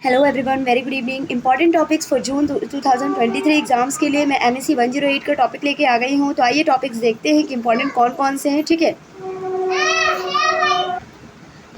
Hello everyone, very good evening. Important topics for June 2023 exams के लिए मैं NSE 108 का टॉपिक लेके आ गई हूँ। तो आइए टॉपिक्स देखते हैं कि इंपॉर्टेंट कौन कौन से हैं। ठीक है,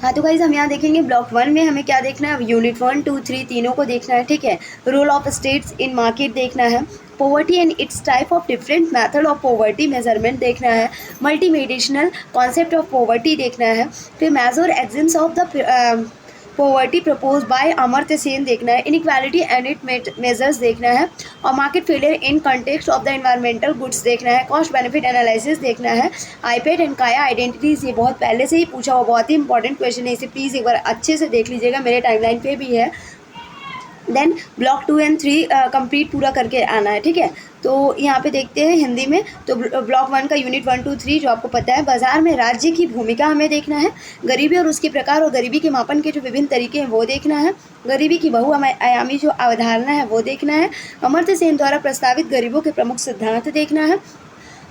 हाँ तो गाइज हम यहाँ देखेंगे ब्लॉक 1 में हमें क्या देखना है, यूनिट 1, 2, 3 तीनों को देखना है। ठीक है, role of states in market देखना है, poverty and its type of different method of poverty measurement देखना है, मल्टीमेडिशनल कॉन्सेप्ट ऑफ पॉवर्टी देखना है, फिर major axioms of the poverty propose by Amartya Sen देखना है, इनइक्वालिटी एंड इट मेजर्स देखना है, और market failure in context of the environmental goods देखना है, कॉस्ट बेनिफिट एनालिसिस देखना है, आईपेड एंड काया आइडेंटिटीज। ये बहुत पहले से ही पूछा हुआ बहुत ही इंपॉर्टेंट क्वेश्चन है, इसे प्लीज़ एक बार अच्छे से देख लीजिएगा, मेरे टाइमलाइन पे भी है। देन ब्लॉक 2 एंड 3 कंप्लीट पूरा करके आना है। ठीक है, तो यहाँ पे देखते हैं हिंदी में। तो ब्लॉक 1 का यूनिट 1, 2, 3 जो आपको पता है, बाजार में राज्य की भूमिका हमें देखना है, गरीबी और उसके प्रकार और गरीबी के मापन के जो विभिन्न तरीके हैं वो देखना है, गरीबी की बहुआयामी जो अवधारणा है वो देखना है, अमर्त्य सेन द्वारा प्रस्तावित गरीबों के प्रमुख सिद्धांत देखना है,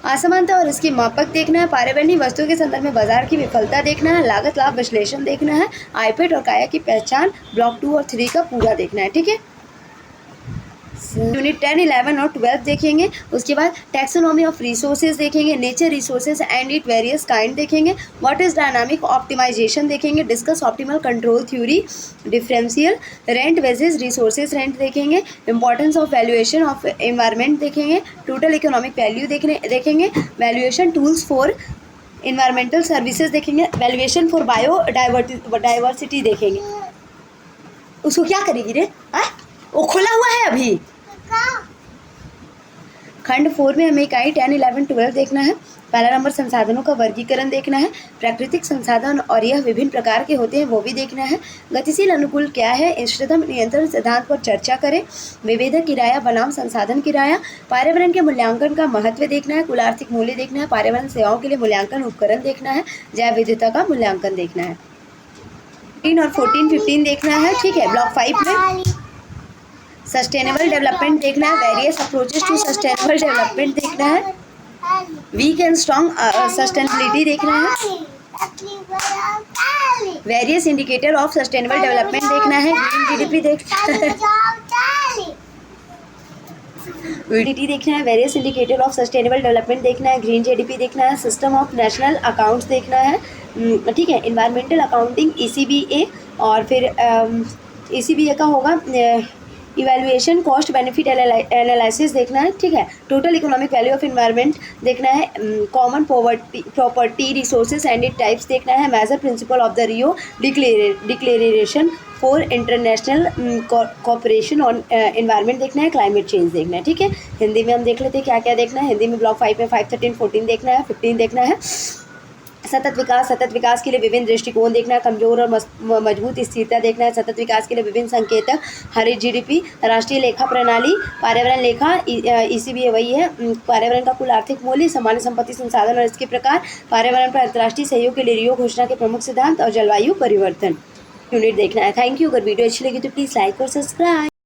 असमानता और इसकी मापक देखना है, पर्यावरणीय वस्तुओं के संदर्भ में बाजार की विफलता देखना है, लागत लाभ विश्लेषण देखना है, आईपेड और काया की पहचान ब्लॉक 2 और 3 का पूरा देखना है। ठीक है, यूनिट 10, 11 और 12 देखेंगे। उसके बाद टैक्सोनॉमी ऑफ रिसोर्सेज देखेंगे, nature resources and it various kind देखेंगे, व्हाट इज डायनामिक ऑप्टिमाइजेशन देखेंगे, discuss optimal control theory, differential rent wages resources rent देखेंगे, importance of valuation of environment देखेंगे, टोटल इकोनॉमिक वैल्यू देखेंगे, valuation tools for environmental services देखेंगे, valuation for biodiversity देखेंगे। उसको क्या करेगी रे? वो खुला हुआ है अभी। खंड 4 में हमें इकाई 10, 11, 12 देखना है। पहला नंबर संसाधनों का वर्गीकरण देखना है, प्राकृतिक संसाधन और यह विभिन्न प्रकार के होते हैं वो भी देखना है, गतिशील अनुकूल क्या है, इष्टतम नियंत्रण सिद्धांत पर चर्चा करें, विभेदक किराया बनाम संसाधन किराया, पर्यावरण के मूल्यांकन का महत्व देखना है, कुल आर्थिक मूल्य देखना है, पर्यावरण सेवाओं के लिए मूल्यांकन उपकरण देखना है, जैव विविधता का मूल्यांकन देखना है। 13 और 14, 15 देखना है। ठीक है, ब्लॉक 5 में सस्टेनेबल डेवलपमेंट देखना है, various approaches to sustainable development देखना है, वीक एंड स्ट्रॉन्ग सस्टेनेबिलिटी देखना है, various indicator of sustainable development देखना है, ग्रीन जीडीपी देखना है, वीडीटी देखना है, various indicator of sustainable development देखना है, ग्रीन जीडीपी देखना है, सिस्टम ऑफ नेशनल अकाउंट्स देखना है। ठीक है, इन्वायरमेंटल अकाउंटिंग ECBA, और फिर ECBA का होगा इवैल्यूएशन कॉस्ट बेनिफिट एनालिसिस देखना है। ठीक है, total economic value of environment देखना है, common property resources and it types देखना है, major principle of the Rio Declaration for international cooperation on environment देखना है, क्लाइमेट चेंज देखना है। ठीक है, हिंदी में हम देख लेते हैं क्या क्या देखना है। हिंदी में ब्लॉक 5 में 5, 13, 14 देखना है, 15 देखना है। सतत विकास के लिए विभिन्न दृष्टिकोण देखना है, कमजोर और मजबूत स्थिरता देखना है, सतत विकास के लिए विभिन्न संकेतक, हरित GDP, राष्ट्रीय लेखा प्रणाली, पर्यावरण लेखा, ECBA वही है, पर्यावरण का कुल आर्थिक मूल्य, सामान्य संपत्ति संसाधन और इसके प्रकार, पर्यावरण पर अंतर्राष्ट्रीय सहयोग के लिए रियो घोषणा के प्रमुख सिद्धांत, और जलवायु परिवर्तन यूनिट देखना है। Thank you. अगर वीडियो अच्छी लगी तो प्लीज़ लाइक और सब्सक्राइब।